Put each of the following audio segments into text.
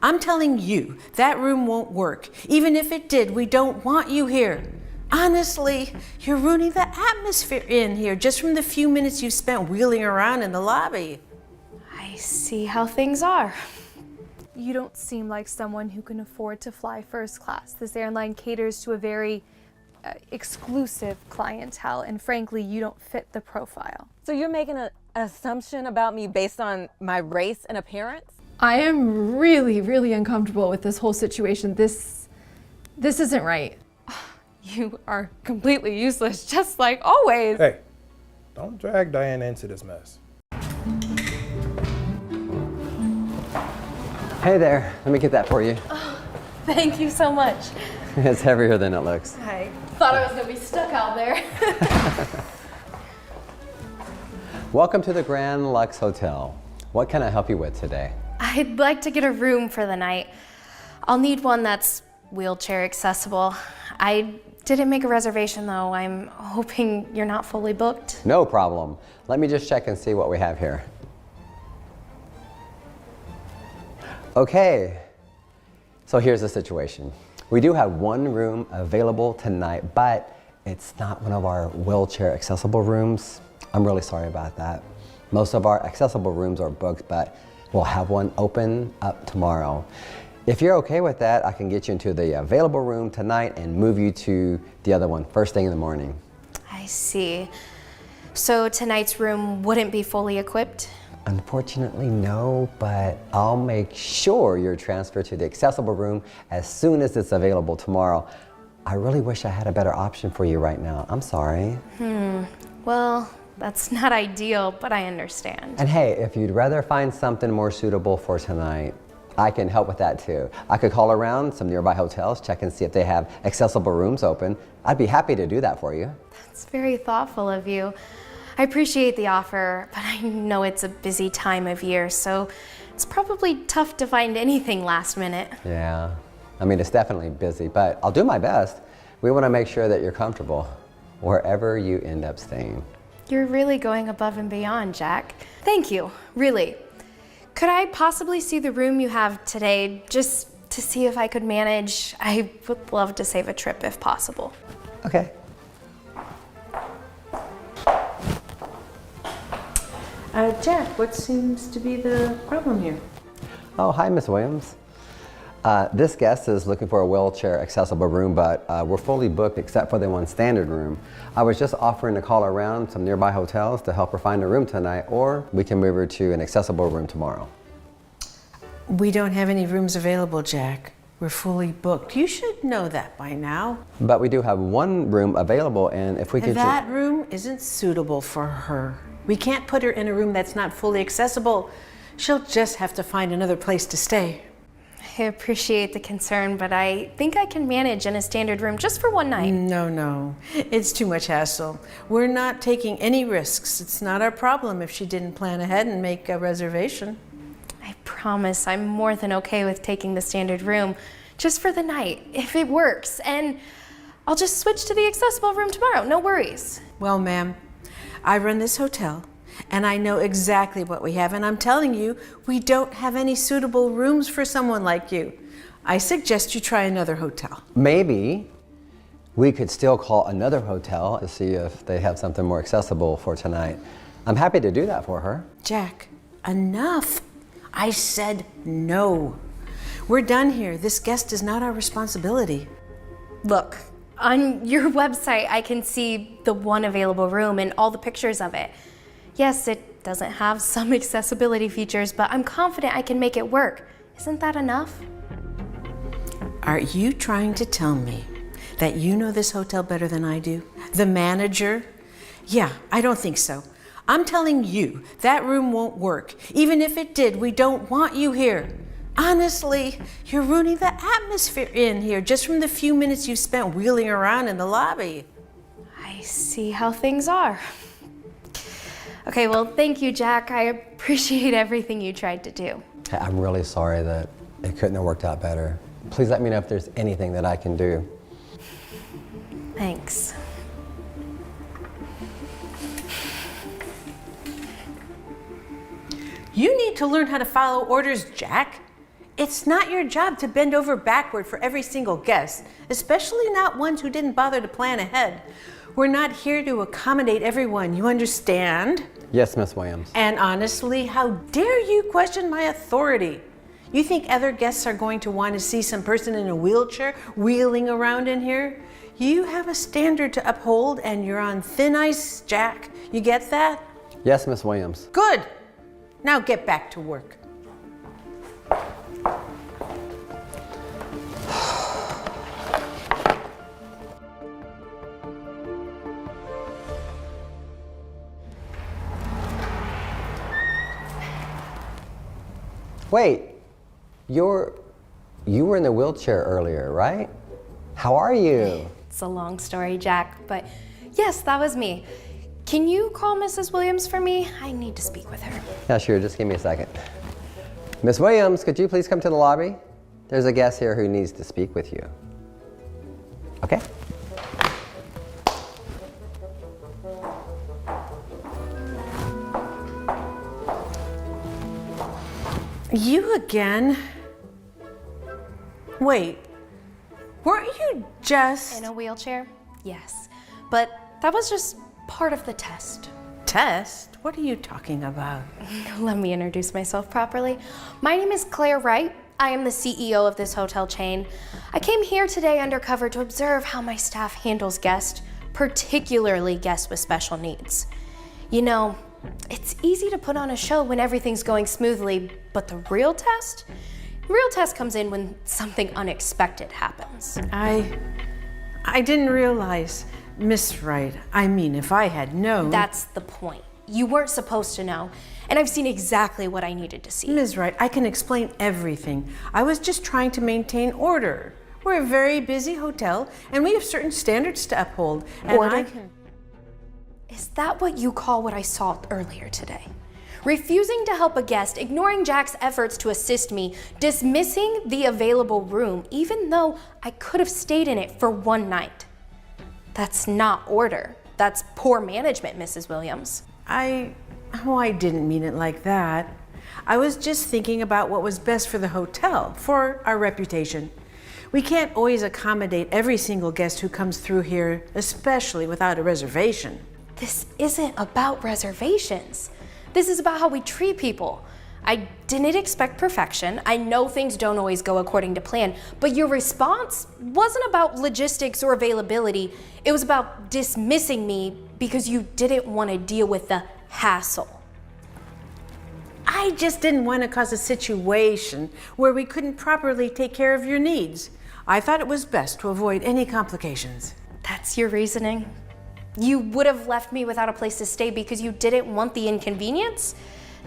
I'm telling you, that room won't work. Even if it did, we don't want you here. Honestly, you're ruining the atmosphere in here just from the few minutes you've spent wheeling around in the lobby. I see how things are. You don't seem like someone who can afford to fly first class. This airline caters to a very exclusive clientele, and frankly, you don't fit the profile. So you're making an assumption about me based on my race and appearance? I am really, really uncomfortable with this whole situation. This isn't right. You are completely useless, just like always. Hey, don't drag Diana into this mess. Hey there, let me get that for you. Oh, thank you so much. It's heavier than it looks. I thought I was gonna be stuck out there. Welcome to the Grand Lux Hotel. What can I help you with today? I'd like to get a room for the night. I'll need one that's wheelchair accessible. I didn't make a reservation though. I'm hoping you're not fully booked. No problem. Let me just check and see what we have here. Okay, so here's the situation. We do have one room available tonight, but it's not one of our wheelchair accessible rooms. I'm really sorry about that. Most of our accessible rooms are booked, but we'll have one open up tomorrow. If you're okay with that, I can get you into the available room tonight and move you to the other one first thing in the morning. I see. So tonight's room wouldn't be fully equipped? Unfortunately, no, but I'll make sure you're transferred to the accessible room as soon as it's available tomorrow. I really wish I had a better option for you right now. I'm sorry. Well, that's not ideal, but I understand. And hey, if you'd rather find something more suitable for tonight, I can help with that too. I could call around some nearby hotels, check and see if they have accessible rooms open. I'd be happy to do that for you. That's very thoughtful of you. I appreciate the offer, but I know it's a busy time of year, so it's probably tough to find anything last minute. Yeah, I mean, it's definitely busy, but I'll do my best. We want to make sure that you're comfortable wherever you end up staying. You're really going above and beyond, Jack. Thank you, really. Could I possibly see the room you have today, just to see if I could manage? I would love to save a trip if possible. Okay. Jack, what seems to be the problem here? Oh, hi, Miss Williams. This guest is looking for a wheelchair accessible room, but we're fully booked except for the one standard room. I was just offering to call around some nearby hotels to help her find a room tonight, or we can move her to an accessible room tomorrow. We don't have any rooms available, Jack. We're fully booked. You should know that by now. But we do have one room available, and if we could That room isn't suitable for her. We can't put her in a room that's not fully accessible. She'll just have to find another place to stay. I appreciate the concern, but I think I can manage in a standard room just for one night. No. It's too much hassle. We're not taking any risks. It's not our problem if she didn't plan ahead and make a reservation. I promise I'm more than okay with taking the standard room just for the night, if it works. And I'll just switch to the accessible room tomorrow, no worries. Well, ma'am, I run this hotel, and I know exactly what we have, and I'm telling you, we don't have any suitable rooms for someone like you. I suggest you try another hotel. Maybe we could still call another hotel to see if they have something more accessible for tonight. I'm happy to do that for her. Jack, enough. I said no. We're done here. This guest is not our responsibility. Look, on your website, I can see the one available room and all the pictures of it. Yes, it doesn't have some accessibility features, but I'm confident I can make it work. Isn't that enough? Are you trying to tell me that you know this hotel better than I do? The manager? Yeah, I don't think so. I'm telling you, that room won't work. Even if it did, we don't want you here. Honestly, you're ruining the atmosphere in here just from the few minutes you spent wheeling around in the lobby. I see how things are. Okay, well, thank you, Jack. I appreciate everything you tried to do. I'm really sorry that it couldn't have worked out better. Please let me know if there's anything that I can do. Thanks. You need to learn how to follow orders, Jack. It's not your job to bend over backward for every single guest, especially not ones who didn't bother to plan ahead. We're not here to accommodate everyone, you understand? Yes, Miss Williams. And honestly, how dare you question my authority? You think other guests are going to want to see some person in a wheelchair wheeling around in here? You have a standard to uphold and you're on thin ice, Jack. You get that? Yes, Miss Williams. Good. Now get back to work. Wait, you were in the wheelchair earlier, right? How are you? It's a long story, Jack, but yes, that was me. Can you call Mrs. Williams for me? I need to speak with her. Yeah, sure, just give me a second. Miss Williams, could you please come to the lobby? There's a guest here who needs to speak with you. Okay? You again? Wait, weren't you just... In a wheelchair? Yes, but that was just part of the test. Test? What are you talking about? Let me introduce myself properly. My name is Claire Wright. I am the CEO of this hotel chain. I came here today undercover to observe how my staff handles guests, particularly guests with special needs. You know, it's easy to put on a show when everything's going smoothly, but the real test comes in when something unexpected happens. I didn't realize, Miss Wright. I mean, if I had known... That's the point. You weren't supposed to know, and I've seen exactly what I needed to see. Ms. Wright, I can explain everything. I was just trying to maintain order. We're a very busy hotel, and we have certain standards to uphold. And Order? Is that what you call what I saw earlier today? Refusing to help a guest, ignoring Jack's efforts to assist me, dismissing the available room, even though I could have stayed in it for one night. That's not order. That's poor management, Mrs. Williams. I didn't mean it like that. I was just thinking about what was best for the hotel, for our reputation. We can't always accommodate every single guest who comes through here, especially without a reservation. This isn't about reservations. This is about how we treat people. I didn't expect perfection. I know things don't always go according to plan, but your response wasn't about logistics or availability. It was about dismissing me because you didn't want to deal with the hassle. I just didn't want to cause a situation where we couldn't properly take care of your needs. I thought it was best to avoid any complications. That's your reasoning? You would have left me without a place to stay because you didn't want the inconvenience?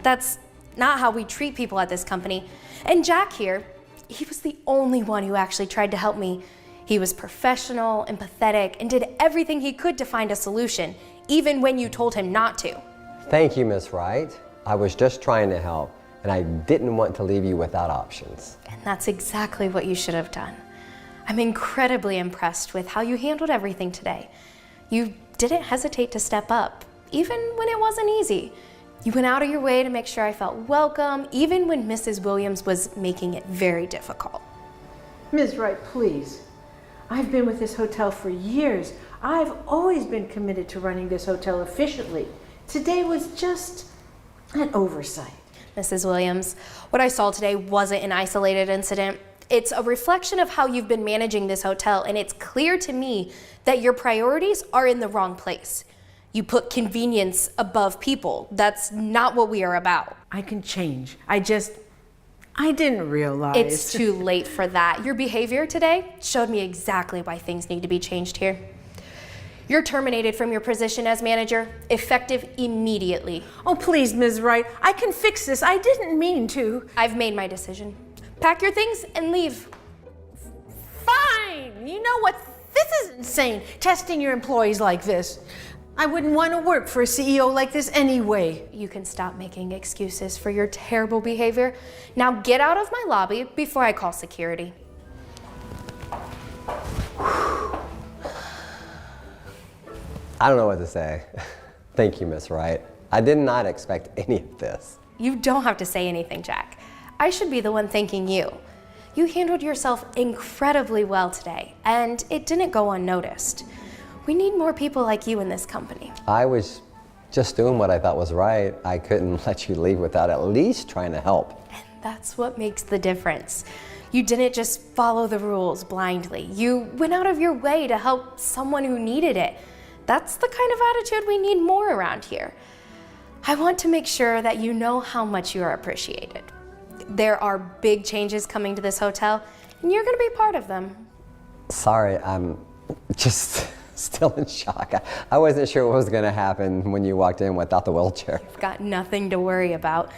That's not how we treat people at this company. And Jack here, he was the only one who actually tried to help me. He was professional, empathetic, and did everything he could to find a solution, even when you told him not to. Thank you, Miss Wright. I was just trying to help, and I didn't want to leave you without options. And that's exactly what you should have done. I'm incredibly impressed with how you handled everything today. You didn't hesitate to step up, even when it wasn't easy. You went out of your way to make sure I felt welcome, even when Mrs. Williams was making it very difficult. Ms. Wright, please. I've been with this hotel for years. I've always been committed to running this hotel efficiently. Today was just an oversight. Mrs. Williams, what I saw today wasn't an isolated incident. It's a reflection of how you've been managing this hotel, and it's clear to me that your priorities are in the wrong place. You put convenience above people. That's not what we are about. I can change. I didn't realize. It's too late for that. Your behavior today showed me exactly why things need to be changed here. You're terminated from your position as manager, effective immediately. Oh, please, Ms. Wright. I can fix this. I didn't mean to. I've made my decision. Pack your things and leave. Fine. You know what? This is insane, testing your employees like this. I wouldn't want to work for a CEO like this anyway. You can stop making excuses for your terrible behavior. Now get out of my lobby before I call security. I don't know what to say. Thank you, Miss Wright. I did not expect any of this. You don't have to say anything, Jack. I should be the one thanking you. You handled yourself incredibly well today, and it didn't go unnoticed. We need more people like you in this company. I was just doing what I thought was right. I couldn't let you leave without at least trying to help. And that's what makes the difference. You didn't just follow the rules blindly. You went out of your way to help someone who needed it. That's the kind of attitude we need more around here. I want to make sure that you know how much you are appreciated. There are big changes coming to this hotel, and you're going to be part of them. Sorry, I'm just still in shock. I wasn't sure what was going to happen when you walked in without the wheelchair. You've got nothing to worry about.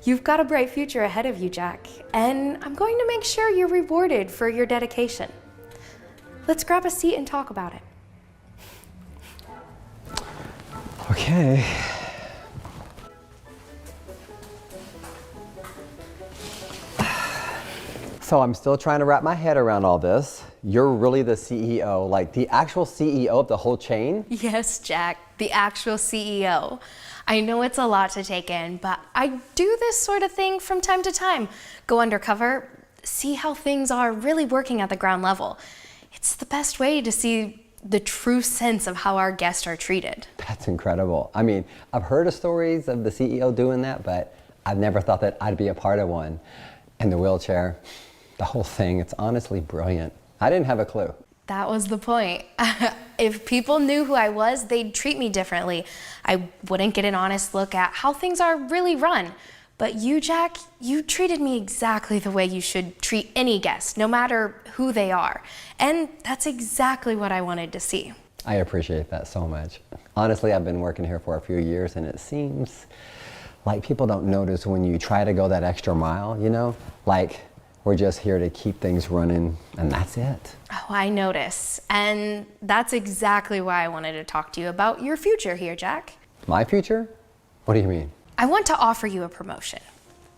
You've got a bright future ahead of you, Jack, and I'm going to make sure you're rewarded for your dedication. Let's grab a seat and talk about it. Okay. So I'm still trying to wrap my head around all this. You're really the CEO, like the actual CEO of the whole chain? Yes, Jack, the actual CEO. I know it's a lot to take in, but I do this sort of thing from time to time. Go undercover, see how things are really working at the ground level. It's the best way to see the true sense of how our guests are treated. That's incredible. I mean, I've heard of stories of the CEO doing that, but I've never thought that I'd be a part of one. And the wheelchair, the whole thing, it's honestly brilliant. I didn't have a clue. That was the point. If people knew who I was, they'd treat me differently. I wouldn't get an honest look at how things are really run. But you, Jack, you treated me exactly the way you should treat any guest, no matter who they are. And that's exactly what I wanted to see. I appreciate that so much. Honestly, I've been working here for a few years, and it seems like people don't notice when you try to go that extra mile, you know? Like, we're just here to keep things running, and that's it. Oh, I notice. And that's exactly why I wanted to talk to you about your future here, Jack. My future? What do you mean? I want to offer you a promotion.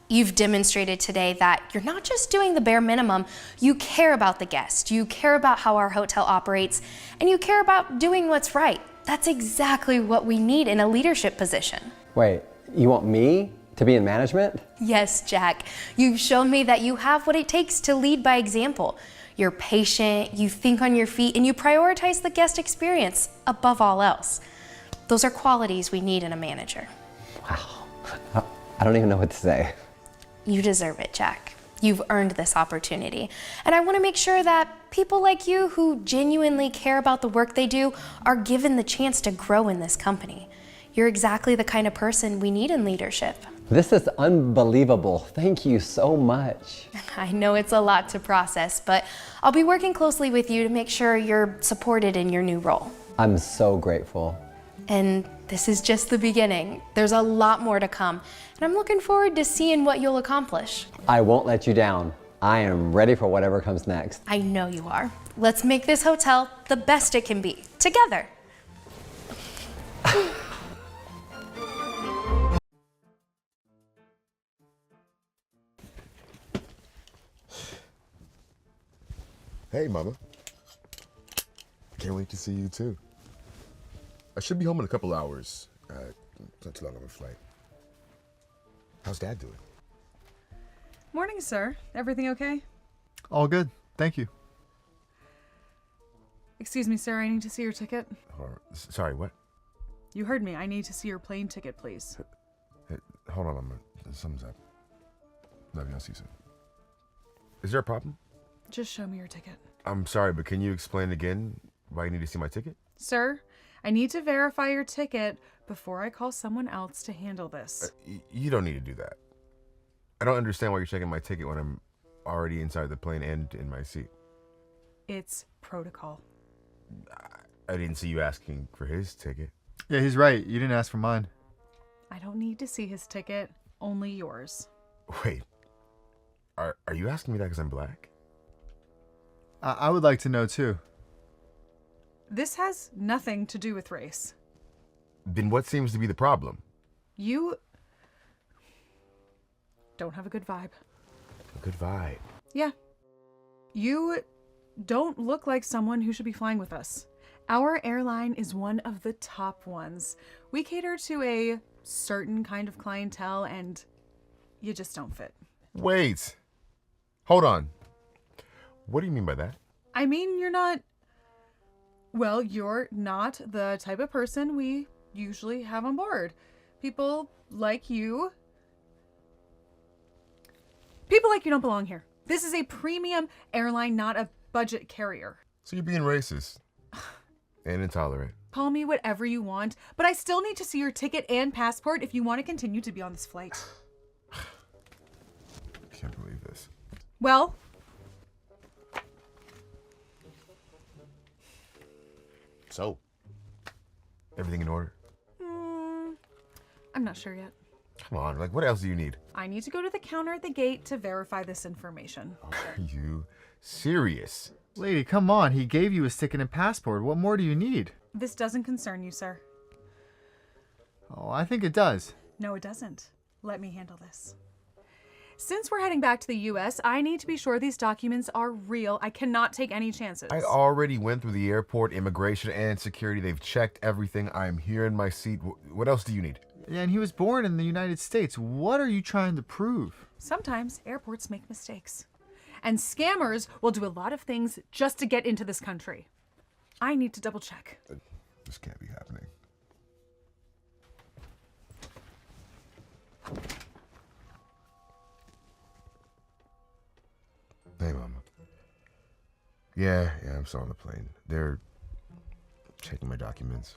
You've demonstrated today that you're not just doing the bare minimum, you care about the guest, you care about how our hotel operates, and you care about doing what's right. That's exactly what we need in a leadership position. Wait, you want me to be in management? Yes, Jack. You've shown me that you have what it takes to lead by example. You're patient, you think on your feet, and you prioritize the guest experience above all else. Those are qualities we need in a manager. Wow. I don't even know what to say. You deserve it, Jack. You've earned this opportunity. And I want to make sure that people like you who genuinely care about the work they do are given the chance to grow in this company. You're exactly the kind of person we need in leadership. This is unbelievable. Thank you so much. I know it's a lot to process, but I'll be working closely with you to make sure you're supported in your new role. I'm so grateful. And this is just the beginning. There's a lot more to come, and I'm looking forward to seeing what you'll accomplish. I won't let you down. I am ready for whatever comes next. I know you are. Let's make this hotel the best it can be, together. Hey, Mama. Can't wait to see you too. I should be home in a couple hours. Not too long of a flight. How's Dad doing? Morning, sir. Everything okay? All good, thank you. Excuse me, sir. I need to see your ticket. Sorry, what? You heard me. I need to see your plane ticket, please. Hey, hold on, Mama. Something's up. Love you. I'll see you soon. Is there a problem? Just show me your ticket. I'm sorry, but can you explain again why you need to see my ticket? Sir, I need to verify your ticket before I call someone else to handle this. You don't need to do that. I don't understand why you're checking my ticket when I'm already inside the plane and in my seat. It's protocol. I didn't see you asking for his ticket. Yeah, he's right. You didn't ask for mine. I don't need to see his ticket, only yours. Wait. Are you asking me that because I'm black? I would like to know too. This has nothing to do with race. Then what seems to be the problem? You don't have a good vibe. A good vibe. Yeah. You don't look like someone who should be flying with us. Our airline is one of the top ones. We cater to a certain kind of clientele, and you just don't fit. Wait. Hold on. What do you mean by that? I mean, you're not the type of person we usually have on board. People like you don't belong here. This is a premium airline, not a budget carrier. So you're being racist and intolerant. Call me whatever you want, but I still need to see your ticket and passport if you want to continue to be on this flight. I can't believe this. Well, So, everything in order? I'm not sure yet. Come on, like, what else do you need? I need to go to the counter at the gate to verify this information. Are you serious? Lady, come on. He gave you his ticket and passport. What more do you need? This doesn't concern you, sir. Oh, I think it does. No, it doesn't. Let me handle this. Since we're heading back to the US, I need to be sure these documents are real. I cannot take any chances. I already went through the airport, immigration, and security. They've checked everything. I'm here in my seat. What else do you need? Yeah, and he was born in the United States. What are you trying to prove? Sometimes airports make mistakes. And scammers will do a lot of things just to get into this country. I need to double check. This can't be happening. Hey, Mama. Yeah, I'm still on the plane. They're checking my documents.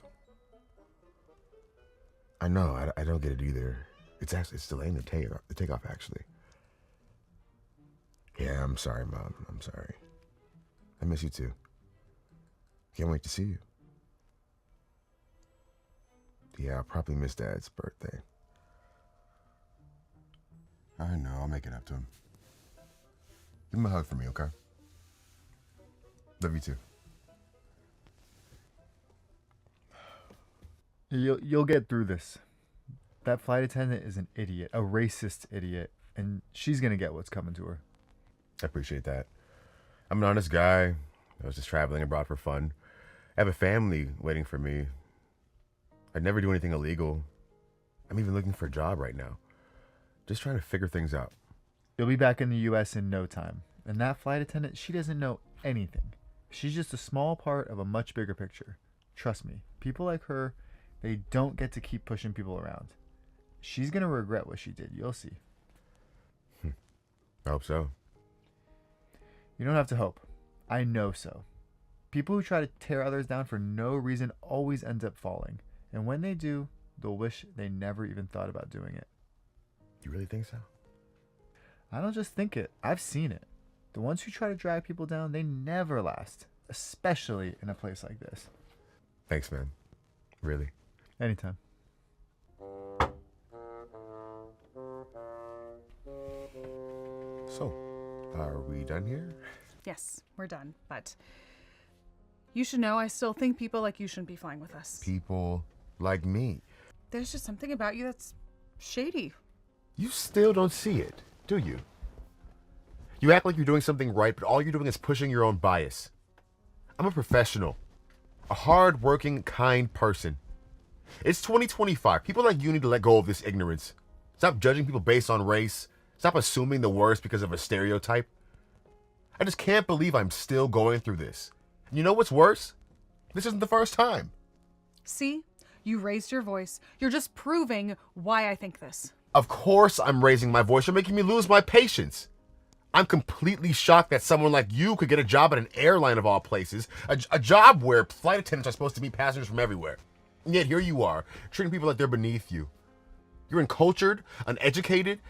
I know, I don't get it either. It's delaying the takeoff, actually. Yeah, I'm sorry, Mom. I'm sorry. I miss you too. Can't wait to see you. Yeah, I'll probably miss Dad's birthday. I know, I'll make it up to him. Give him a hug for me, okay? Love you too. You'll get through this. That flight attendant is an idiot, a racist idiot, and she's gonna get what's coming to her. I appreciate that. I'm an honest guy. I was just traveling abroad for fun. I have a family waiting for me. I'd never do anything illegal. I'm even looking for a job right now. Just trying to figure things out. You'll be back in the US in no time. And that flight attendant, she doesn't know anything. She's just a small part of a much bigger picture. Trust me, people like her, they don't get to keep pushing people around. She's gonna regret what she did, you'll see. I hope so. You don't have to hope. I know so. People who try to tear others down for no reason always end up falling. And when they do, they'll wish they never even thought about doing it. You really think so? I don't just think it, I've seen it. The ones who try to drag people down, they never last. Especially in a place like this. Thanks, man. Really. Anytime. So, are we done here? Yes, we're done. But you should know I still think people like you shouldn't be flying with us. People like me. There's just something about you that's shady. You still don't see it, do you? You act like you're doing something right, but all you're doing is pushing your own bias. I'm a professional. A hard-working, kind person. It's 2025. People like you need to let go of this ignorance. Stop judging people based on race. Stop assuming the worst because of a stereotype. I just can't believe I'm still going through this. And you know what's worse? This isn't the first time. See? You raised your voice. You're just proving why I think this. Of course I'm raising my voice. You're making me lose my patience. I'm completely shocked that someone like you could get a job at an airline of all places, a job where flight attendants are supposed to meet passengers from everywhere. And yet here you are, treating people like they're beneath you. You're uncultured, uneducated.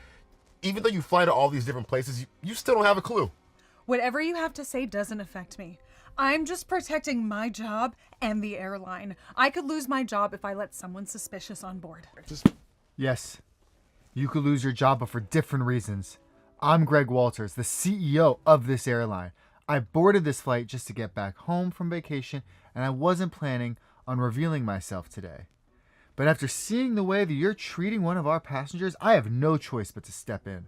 Even though you fly to all these different places, you still don't have a clue. Whatever you have to say doesn't affect me. I'm just protecting my job and the airline. I could lose my job if I let someone suspicious on board. Yes, you could lose your job, but for different reasons. I'm Greg Walters, the CEO of this airline. I boarded this flight just to get back home from vacation, and I wasn't planning on revealing myself today. But after seeing the way that you're treating one of our passengers, I have no choice but to step in.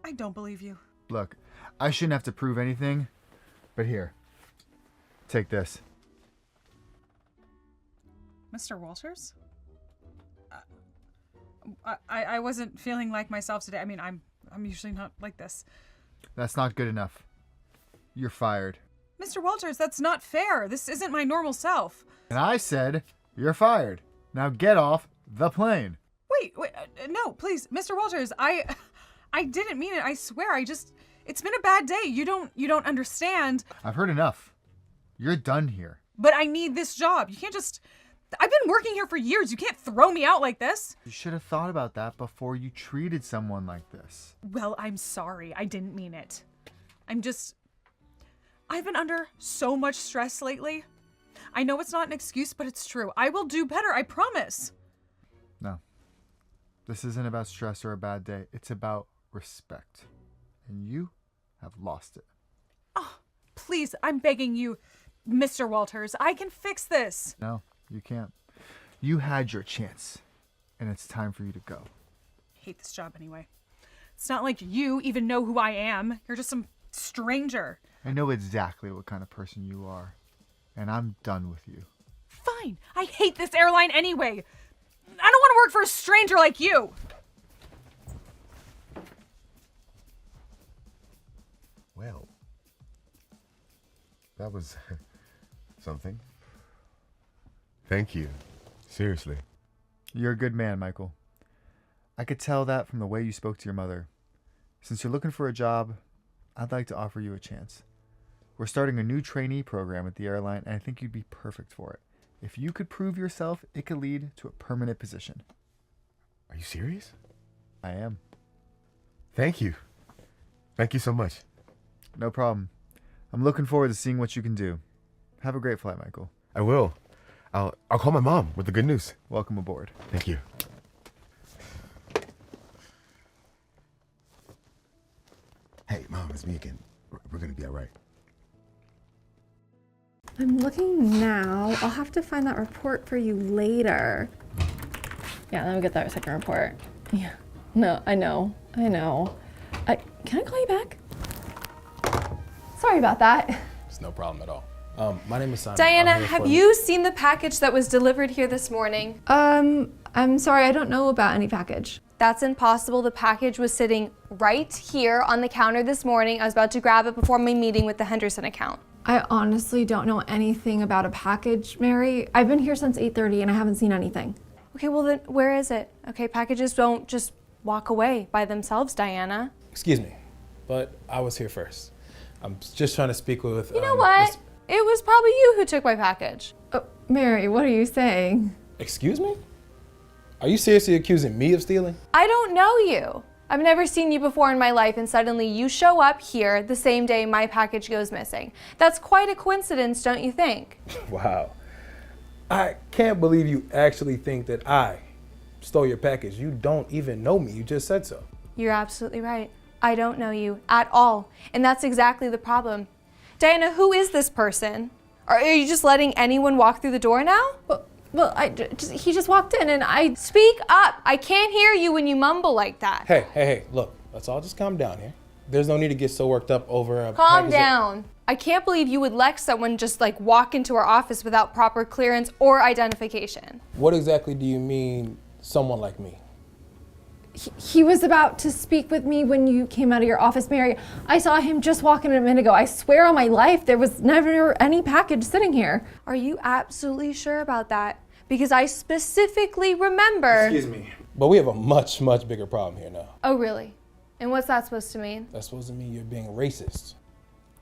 I don't believe you. Look, I shouldn't have to prove anything, but here, take this. Mr. Walters? I wasn't feeling like myself today. I mean, I'm usually not like this. That's not good enough. you're fired. Mr. Walters, that's not fair. This isn't my normal self. And I said, you're fired. Now get off the plane. Wait, no, please, Mr. Walters, I didn't mean it. I swear. It's been a bad day. You don't understand. I've heard enough. You're done here. But I need this job. You can't just. I've been working here for years. You can't throw me out like this. You should have thought about that before you treated someone like this. Well, I'm sorry. I didn't mean it. I've been under so much stress lately. I know it's not an excuse, but it's true. I will do better. I promise. No. This isn't about stress or a bad day. It's about respect. And you have lost it. Oh, please, I'm begging you, Mr. Walters. I can fix this. No, you can't. You had your chance, and it's time for you to go. I hate this job anyway. It's not like you even know who I am. You're just some stranger. I know exactly what kind of person you are, and I'm done with you. Fine. I hate this airline anyway. I don't want to work for a stranger like you. Well, that was something. Thank you. Seriously. You're a good man, Michael. I could tell that from the way you spoke to your mother. Since you're looking for a job, I'd like to offer you a chance. We're starting a new trainee program at the airline, and I think you'd be perfect for it. If you could prove yourself, it could lead to a permanent position. Are you serious? I am. Thank you. Thank you so much. No problem. I'm looking forward to seeing what you can do. Have a great flight, Michael. I will. I'll call my mom with the good news. Welcome aboard. Thank you. Hey, Mom, it's me again. We're gonna be all right. I'm looking now. I'll have to find that report for you later. Yeah, let me get that second report. Yeah. No, I know. Can I call you back? Sorry about that. It's no problem at all. My name is Simon. Diana, have you seen the package that was delivered here this morning? I'm sorry, I don't know about any package. That's impossible. The package was sitting right here on the counter this morning. I was about to grab it before my meeting with the Henderson account. I honestly don't know anything about a package, Mary. I've been here since 8:30 and I haven't seen anything. Okay, well then where is it? Okay, packages don't just walk away by themselves, Diana. Excuse me, but I was here first. I'm just trying to speak with. You know what? It was probably you who took my package. Mary, what are you saying? Excuse me? Are you seriously accusing me of stealing? I don't know you. I've never seen you before in my life, and suddenly you show up here the same day my package goes missing. That's quite a coincidence, don't you think? Wow. I can't believe you actually think that I stole your package. You don't even know me. You just said so. You're absolutely right. I don't know you at all, and that's exactly the problem. Diana, who is this person? Are you just letting anyone walk through the door now? Well, he just walked in and I... Speak up! I can't hear you when you mumble like that. Hey, look, let's all just calm down here. There's no need to get so worked up over a Calm down. I can't believe you would let someone just walk into our office without proper clearance or identification. What exactly do you mean, someone like me? He was about to speak with me when you came out of your office, Mary. I saw him just walking a minute ago. I swear on my life, there was never any package sitting here. Are you absolutely sure about that? Because I specifically remember... Excuse me. But we have a much, much bigger problem here now. Oh, really? And what's that supposed to mean? That's supposed to mean you're being racist.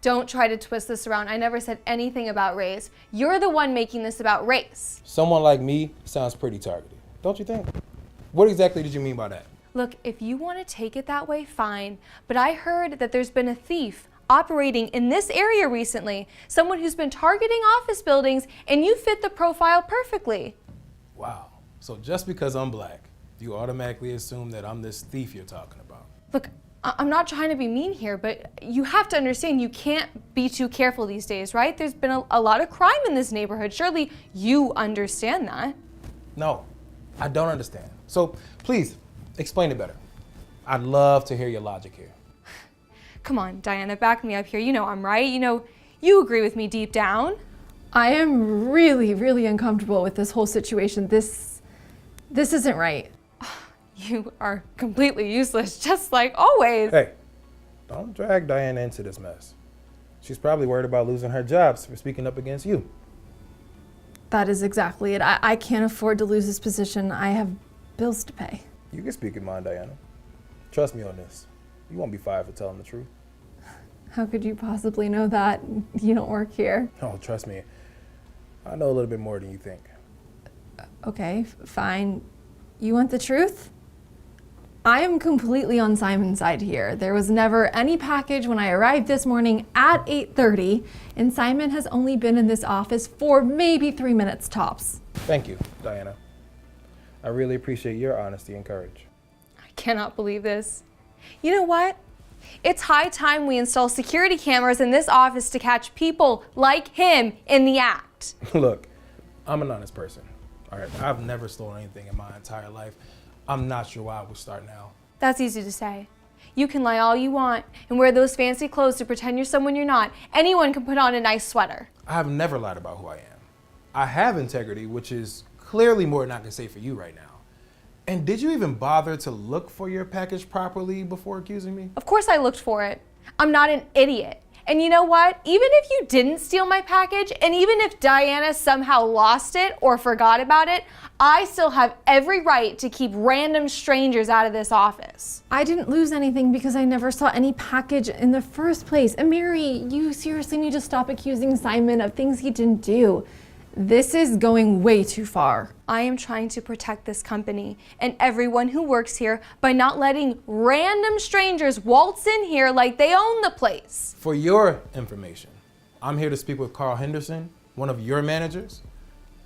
Don't try to twist this around. I never said anything about race. You're the one making this about race. Someone like me sounds pretty targeted, don't you think? What exactly did you mean by that? Look, if you want to take it that way, fine. But I heard that there's been a thief operating in this area recently. Someone who's been targeting office buildings, and you fit the profile perfectly. Wow. So just because I'm black, you automatically assume that I'm this thief you're talking about? Look, I'm not trying to be mean here, but you have to understand you can't be too careful these days, right? There's been a lot of crime in this neighborhood. Surely you understand that. No, I don't understand. So please, explain it better. I'd love to hear your logic here. Come on, Diana, back me up here. You know I'm right. You know, you agree with me deep down. I am really, really uncomfortable with this whole situation. This isn't right. You are completely useless, just like always. Hey, don't drag Diana into this mess. She's probably worried about losing her jobs for speaking up against you. That is exactly it. I can't afford to lose this position. I have bills to pay. You can speak your mind, Diana. Trust me on this. You won't be fired for telling the truth. How could you possibly know that? You don't work here. Oh, trust me. I know a little bit more than you think. Okay, fine. You want the truth? I am completely on Simon's side here. There was never any package when I arrived this morning at 8:30, and Simon has only been in this office for maybe 3 minutes tops. Thank you, Diana. I really appreciate your honesty and courage. I cannot believe this. You know what? It's high time we install security cameras in this office to catch people like him in the act. Look, I'm an honest person. All right, I've never stolen anything in my entire life. I'm not sure why I would start now. That's easy to say. You can lie all you want and wear those fancy clothes to pretend you're someone you're not. Anyone can put on a nice sweater. I have never lied about who I am. I have integrity, which is clearly more than I can say for you right now. And did you even bother to look for your package properly before accusing me? Of course I looked for it. I'm not an idiot. And you know what? Even if you didn't steal my package, and even if Diana somehow lost it or forgot about it, I still have every right to keep random strangers out of this office. I didn't lose anything because I never saw any package in the first place. And Mary, you seriously need to stop accusing Simon of things he didn't do. This is going way too far. I am trying to protect this company and everyone who works here by not letting random strangers waltz in here like they own the place. For your information, I'm here to speak with Carl Henderson, one of your managers,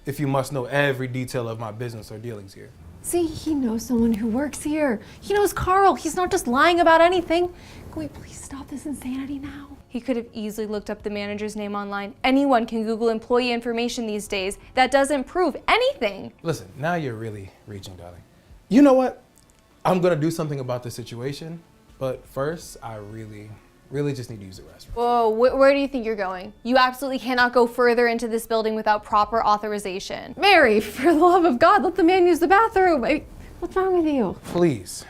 if you must know every detail of my business or dealings here. See, he knows someone who works here. He knows Carl. He's not just lying about anything. Can we please stop this insanity now? He could have easily looked up the manager's name online. Anyone can Google employee information these days. That doesn't prove anything. Listen, now you're really reaching, darling. You know what? I'm gonna do something about this situation, but first, I really just need to use the restroom. Whoa, where do you think you're going? You absolutely cannot go further into this building without proper authorization. Mary, for the love of God, let the man use the bathroom. What's wrong with you? Please,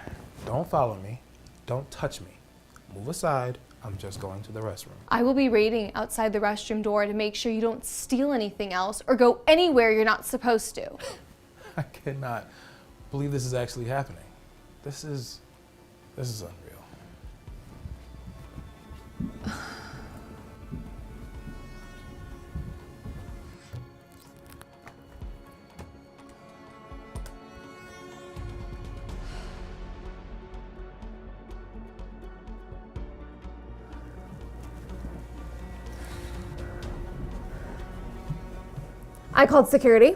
don't follow me. Don't touch me. Move aside. I'm just going to the restroom. I will be waiting outside the restroom door to make sure you don't steal anything else or go anywhere you're not supposed to. I cannot believe this is actually happening. This is unreal. I called security.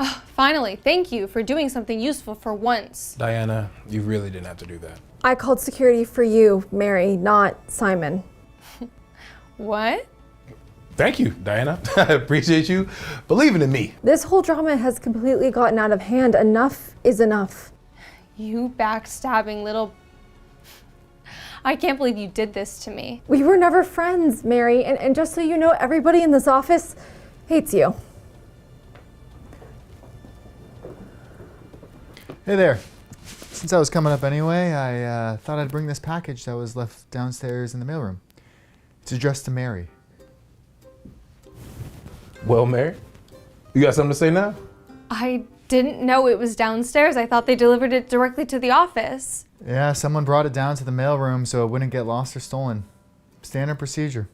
Oh, finally, thank you for doing something useful for once. Diana, you really didn't have to do that. I called security for you, Mary, not Simon. What? Thank you, Diana. I appreciate you believing in me. This whole drama has completely gotten out of hand. Enough is enough. You backstabbing little... I can't believe you did this to me. We were never friends, Mary, and just so you know, everybody in this office hates you. Hey there. Since I was coming up anyway, I thought I'd bring this package that was left downstairs in the mailroom. It's addressed to Mary. Well, Mary, you got something to say now? I didn't know it was downstairs. I thought they delivered it directly to the office. Yeah, someone brought it down to the mailroom so it wouldn't get lost or stolen. Standard procedure.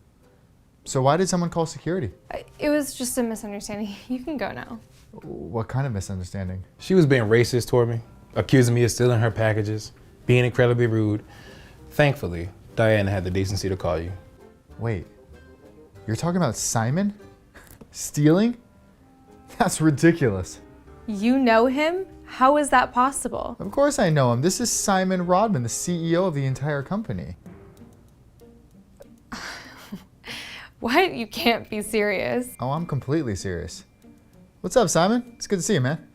So why did someone call security? It was just a misunderstanding. You can go now. What kind of misunderstanding? She was being racist toward me, accusing me of stealing her packages, being incredibly rude. Thankfully, Diana had the decency to call you. Wait, you're talking about Simon? Stealing? That's ridiculous. You know him? How is that possible? Of course I know him. This is Simon Rodman, the CEO of the entire company. What? You can't be serious. Oh, I'm completely serious. What's up, Simon? It's good to see you, man.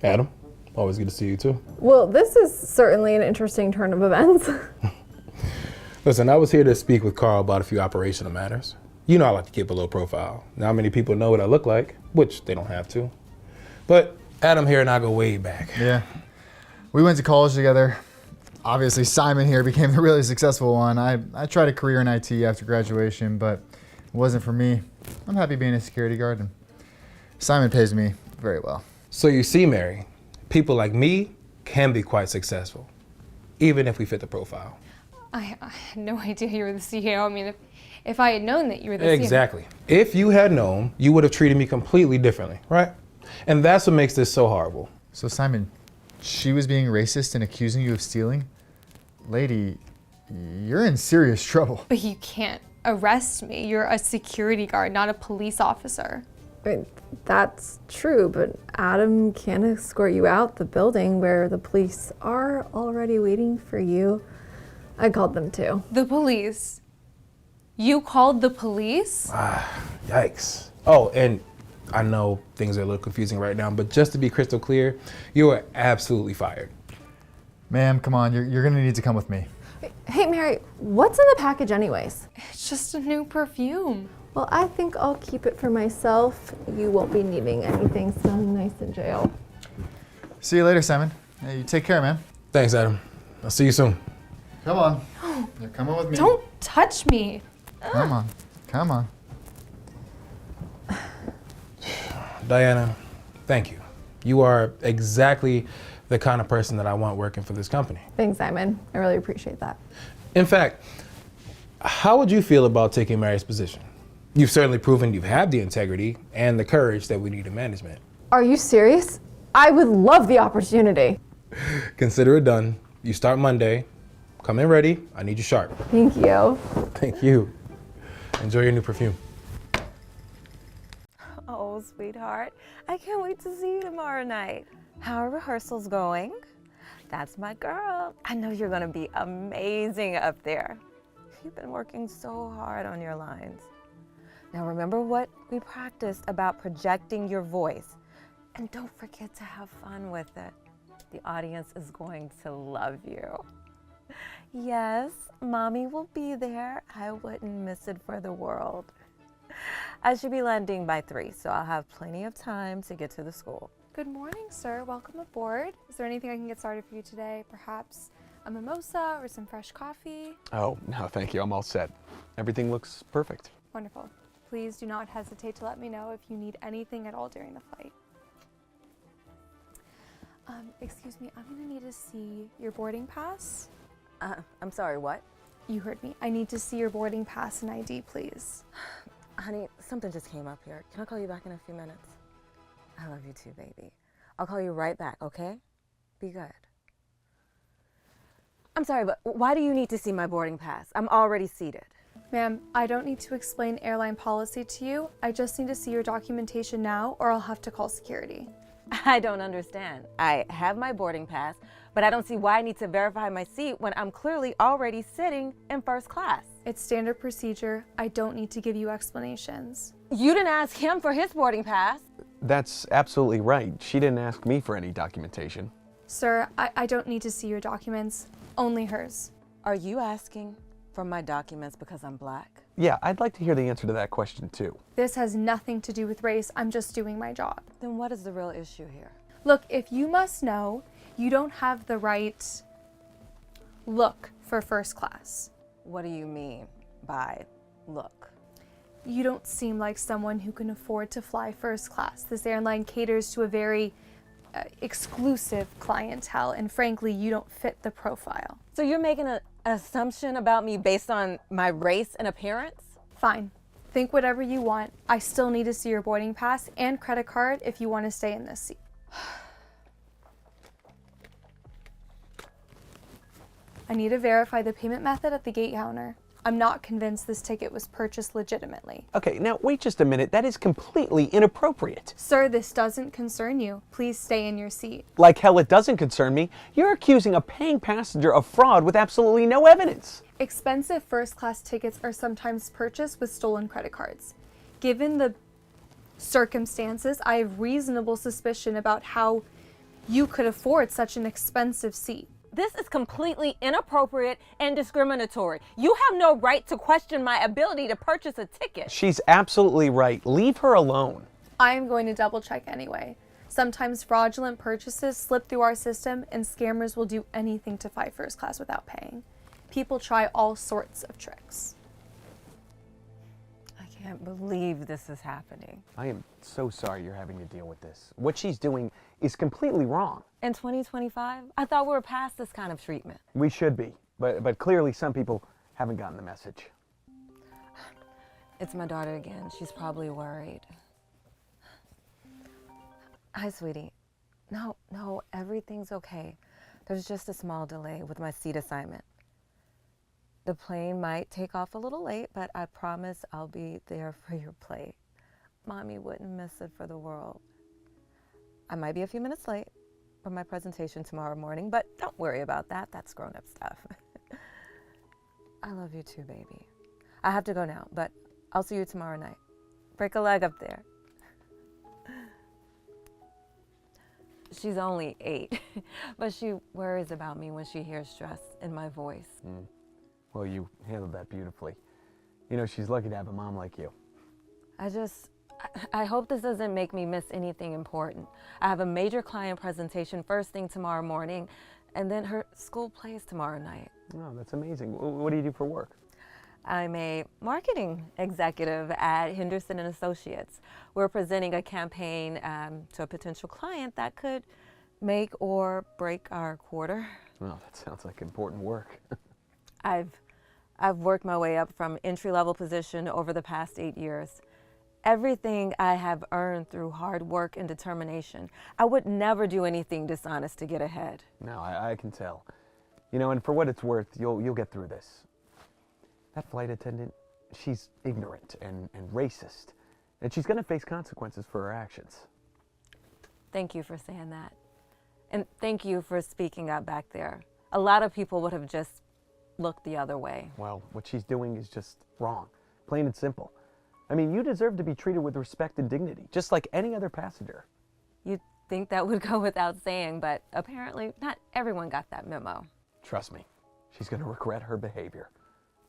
Adam, always good to see you too. Well, this is certainly an interesting turn of events. Listen, I was here to speak with Carl about a few operational matters. You know I like to keep a low profile. Not many people know what I look like, which they don't have to. But Adam here and I go way back. Yeah. We went to college together. Obviously, Simon here became the really successful one. I tried a career in IT after graduation, but it wasn't for me. I'm happy being a security guard, and Simon pays me very well. So you see, Mary, people like me can be quite successful, even if we fit the profile. I had no idea you were the CEO. I mean, if I had known that you were the CEO. Exactly. If you had known, you would have treated me completely differently, right? And that's what makes this so horrible. So Simon, she was being racist and accusing you of stealing? Lady, you're in serious trouble. But you can't arrest me. You're a security guard, not a police officer. I mean, that's true, but Adam can escort you out the building where the police are already waiting for you. I called them too. The police? You called the police? Yikes. Oh, and I know things are a little confusing right now, but just to be crystal clear, you are absolutely fired. Ma'am, come on, you're gonna need to come with me. Hey, Mary, what's in the package anyways? It's just a new perfume. Well, I think I'll keep it for myself. You won't be needing anything smelling nice in jail. See you later, Simon. Hey, you take care, man. Thanks, Adam. I'll see you soon. Come on. You're coming with me. Don't touch me. Come on. Come on. Diana, thank you. You are exactly the kind of person that I want working for this company. Thanks, Simon. I really appreciate that. In fact, how would you feel about taking Mary's position? You've certainly proven you have the integrity and the courage that we need in management. Are you serious? I would love the opportunity. Consider it done. You start Monday. Come in ready. I need you sharp. Thank you. Thank you. Enjoy your new perfume. Oh, sweetheart, I can't wait to see you tomorrow night. How are rehearsals going? That's my girl. I know you're gonna be amazing up there. You've been working so hard on your lines. Now remember what we practiced about projecting your voice. And don't forget to have fun with it. The audience is going to love you. Yes, Mommy will be there. I wouldn't miss it for the world. I should be landing by 3, so I'll have plenty of time to get to the school. Good morning, sir. Welcome aboard. Is there anything I can get started for you today? Perhaps a mimosa or some fresh coffee? Oh, no, thank you. I'm all set. Everything looks perfect. Wonderful. Please do not hesitate to let me know if you need anything at all during the flight. Excuse me, I'm gonna need to see your boarding pass. I'm sorry, what? You heard me. I need to see your boarding pass and ID, please. Honey, something just came up here. Can I call you back in a few minutes? I love you too, baby. I'll call you right back, okay? Be good. I'm sorry, but why do you need to see my boarding pass? I'm already seated. Ma'am, I don't need to explain airline policy to you. I just need to see your documentation now, or I'll have to call security. I don't understand. I have my boarding pass, but I don't see why I need to verify my seat when I'm clearly already sitting in first class. It's standard procedure. I don't need to give you explanations. You didn't ask him for his boarding pass. That's absolutely right. She didn't ask me for any documentation. Sir, I don't need to see your documents, only hers. Are you asking for my documents because I'm black? Yeah, I'd like to hear the answer to that question too. This has nothing to do with race. I'm just doing my job. Then what is the real issue here? Look, if you must know, you don't have the right look for first class. What do you mean by look? You don't seem like someone who can afford to fly first class. This airline caters to a very exclusive clientele, and frankly, you don't fit the profile. So you're making an assumption about me based on my race and appearance? Fine. Think whatever you want. I still need to see your boarding pass and credit card if you want to stay in this seat. I need to verify the payment method at the gate counter. I'm not convinced this ticket was purchased legitimately. Okay, now wait just a minute. That is completely inappropriate. Sir, this doesn't concern you. Please stay in your seat. Like hell it doesn't concern me. You're accusing a paying passenger of fraud with absolutely no evidence. Expensive first class tickets are sometimes purchased with stolen credit cards. Given the circumstances, I have reasonable suspicion about how you could afford such an expensive seat. This is completely inappropriate and discriminatory. You have no right to question my ability to purchase a ticket. She's absolutely right. Leave her alone. I am going to double check anyway. Sometimes fraudulent purchases slip through our system and scammers will do anything to fly first class without paying. People try all sorts of tricks. I can't believe this is happening. I am so sorry you're having to deal with this. What she's doing is completely wrong. In 2025, I thought we were past this kind of treatment. We should be, but clearly some people haven't gotten the message. It's my daughter again. She's probably worried. Hi, sweetie. No, everything's okay. There's just a small delay with my seat assignment. The plane might take off a little late, but I promise I'll be there for your plate. Mommy wouldn't miss it for the world. I might be a few minutes late for my presentation tomorrow morning, but don't worry about that. That's grown-up stuff. I love you too, baby. I have to go now, but I'll see you tomorrow night. Break a leg up there. She's only 8, but she worries about me when she hears stress in my voice. Well, you handled that beautifully. You know, she's lucky to have a mom like you. I hope this doesn't make me miss anything important. I have a major client presentation first thing tomorrow morning, and then her school plays tomorrow night. Oh, that's amazing. What do you do for work? I'm a marketing executive at Henderson and Associates. We're presenting a campaign to a potential client that could make or break our quarter. Well, that sounds like important work. I've worked my way up from entry-level position over the past 8 years. Everything I have earned through hard work and determination. I would never do anything dishonest to get ahead. No, I can tell. You know, and for what it's worth, you'll get through this. That flight attendant, she's ignorant and racist, and she's going to face consequences for her actions. Thank you for saying that. And thank you for speaking up back there. A lot of people would have just looked the other way. Well, what she's doing is just wrong, plain and simple. I mean, you deserve to be treated with respect and dignity, just like any other passenger. You'd think that would go without saying, but apparently not everyone got that memo. Trust me, she's going to regret her behavior.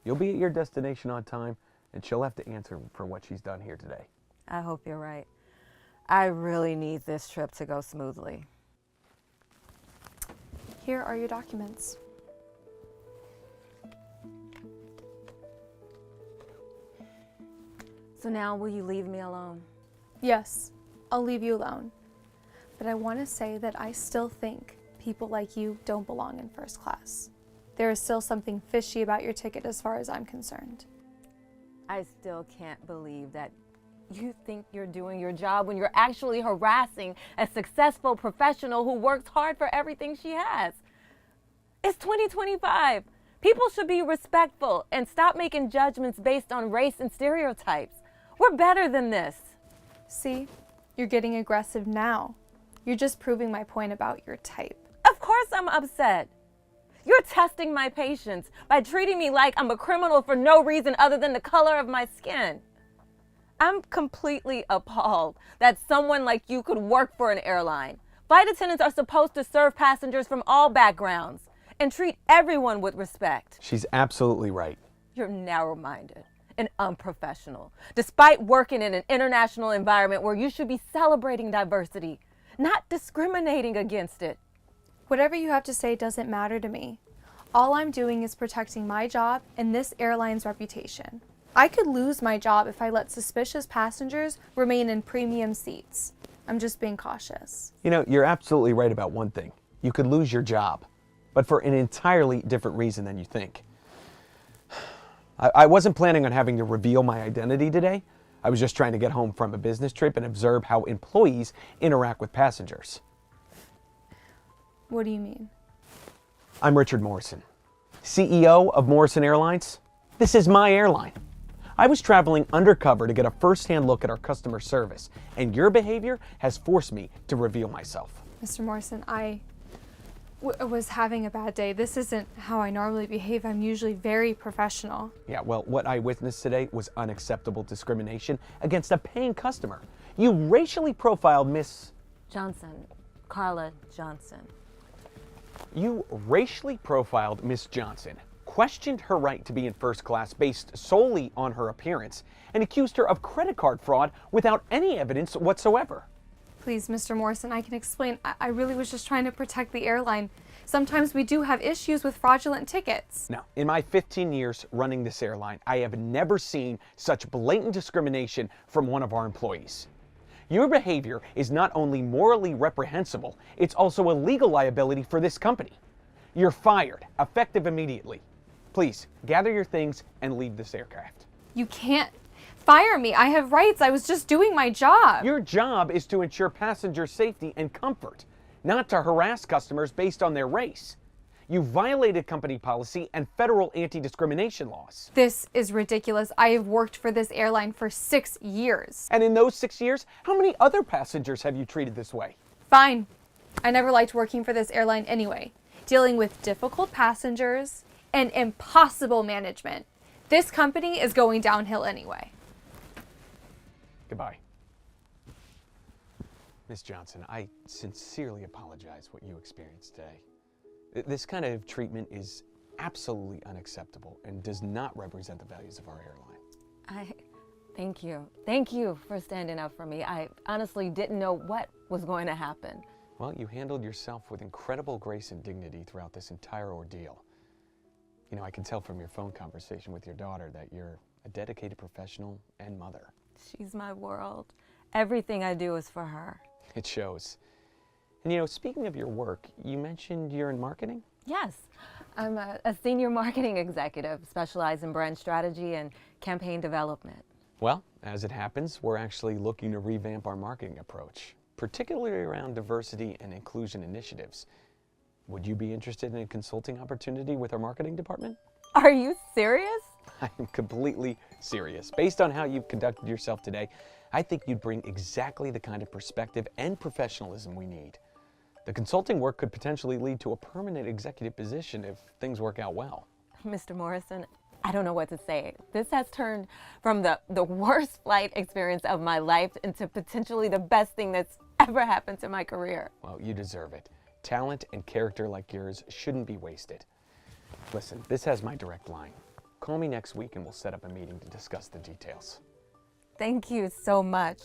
You'll be at your destination on time, and she'll have to answer for what she's done here today. I hope you're right. I really need this trip to go smoothly. Here are your documents. So now will you leave me alone? Yes, I'll leave you alone. But I want to say that I still think people like you don't belong in first class. There is still something fishy about your ticket as far as I'm concerned. I still can't believe that you think you're doing your job when you're actually harassing a successful professional who works hard for everything she has. It's 2025. People should be respectful and stop making judgments based on race and stereotypes. We're better than this. See, you're getting aggressive now. You're just proving my point about your type. Of course I'm upset. You're testing my patience by treating me like I'm a criminal for no reason other than the color of my skin. I'm completely appalled that someone like you could work for an airline. Flight attendants are supposed to serve passengers from all backgrounds and treat everyone with respect. She's absolutely right. You're narrow-minded and unprofessional, despite working in an international environment where you should be celebrating diversity, not discriminating against it. Whatever you have to say doesn't matter to me. All I'm doing is protecting my job and this airline's reputation. I could lose my job if I let suspicious passengers remain in premium seats. I'm just being cautious. You know, you're absolutely right about one thing. You could lose your job, but for an entirely different reason than you think. I wasn't planning on having to reveal my identity today. I was just trying to get home from a business trip and observe how employees interact with passengers. What do you mean? I'm Richard Morrison, CEO of Morrison Airlines. This is my airline. I was traveling undercover to get a first-hand look at our customer service, and your behavior has forced me to reveal myself. Mr. Morrison, I was having a bad day. This isn't how I normally behave. I'm usually very professional. Yeah, well, what I witnessed today was unacceptable discrimination against a paying customer. You racially profiled Miss Johnson, Carla Johnson. You racially profiled Miss Johnson, questioned her right to be in first class based solely on her appearance, and accused her of credit card fraud without any evidence whatsoever. Please, Mr. Morrison, I can explain. I really was just trying to protect the airline. Sometimes we do have issues with fraudulent tickets. Now, in my 15 years running this airline, I have never seen such blatant discrimination from one of our employees. Your behavior is not only morally reprehensible, it's also a legal liability for this company. You're fired, effective immediately. Please, gather your things and leave this aircraft. You can't fire me. I have rights. I was just doing my job. Your job is to ensure passenger safety and comfort, not to harass customers based on their race. You violated company policy and federal anti-discrimination laws. This is ridiculous. I have worked for this airline for 6 years. And in those 6 years, how many other passengers have you treated this way? Fine. I never liked working for this airline anyway. Dealing with difficult passengers and impossible management. This company is going downhill anyway. Goodbye. Miss Johnson, I sincerely apologize what you experienced today. This kind of treatment is absolutely unacceptable and does not represent the values of our airline. Thank you. Thank you for standing up for me. I honestly didn't know what was going to happen. Well, you handled yourself with incredible grace and dignity throughout this entire ordeal. You know, I can tell from your phone conversation with your daughter that you're a dedicated professional and mother. She's my world. Everything I do is for her. It shows. And you know, speaking of your work, you mentioned you're in marketing? Yes, I'm a senior marketing executive, specialized in brand strategy and campaign development. Well, as it happens, we're actually looking to revamp our marketing approach, particularly around diversity and inclusion initiatives. Would you be interested in a consulting opportunity with our marketing department? Are you serious? I'm completely serious. Based on how you've conducted yourself today, I think you'd bring exactly the kind of perspective and professionalism we need. The consulting work could potentially lead to a permanent executive position if things work out well. Mr. Morrison, I don't know what to say. This has turned from the worst flight experience of my life into potentially the best thing that's ever happened to my career. Well, you deserve it. Talent and character like yours shouldn't be wasted. Listen, this has my direct line. Call me next week and we'll set up a meeting to discuss the details. Thank you so much.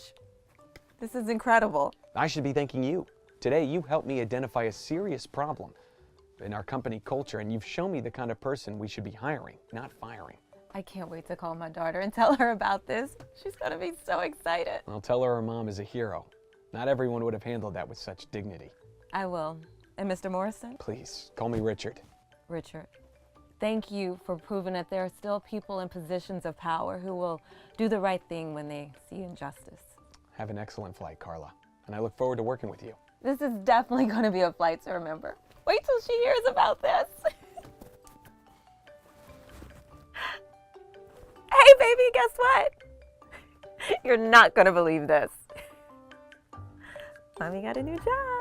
This is incredible. I should be thanking you. Today, you helped me identify a serious problem in our company culture, and you've shown me the kind of person we should be hiring, not firing. I can't wait to call my daughter and tell her about this. She's going to be so excited. I'll tell her mom is a hero. Not everyone would have handled that with such dignity. I will. And Mr. Morrison? Please, call me Richard. Richard, thank you for proving that there are still people in positions of power who will do the right thing when they see injustice. Have an excellent flight, Carla, and I look forward to working with you. This is definitely going to be a flight to remember. Wait till she hears about this. Hey, baby, guess what? You're not going to believe this. Mommy got a new job.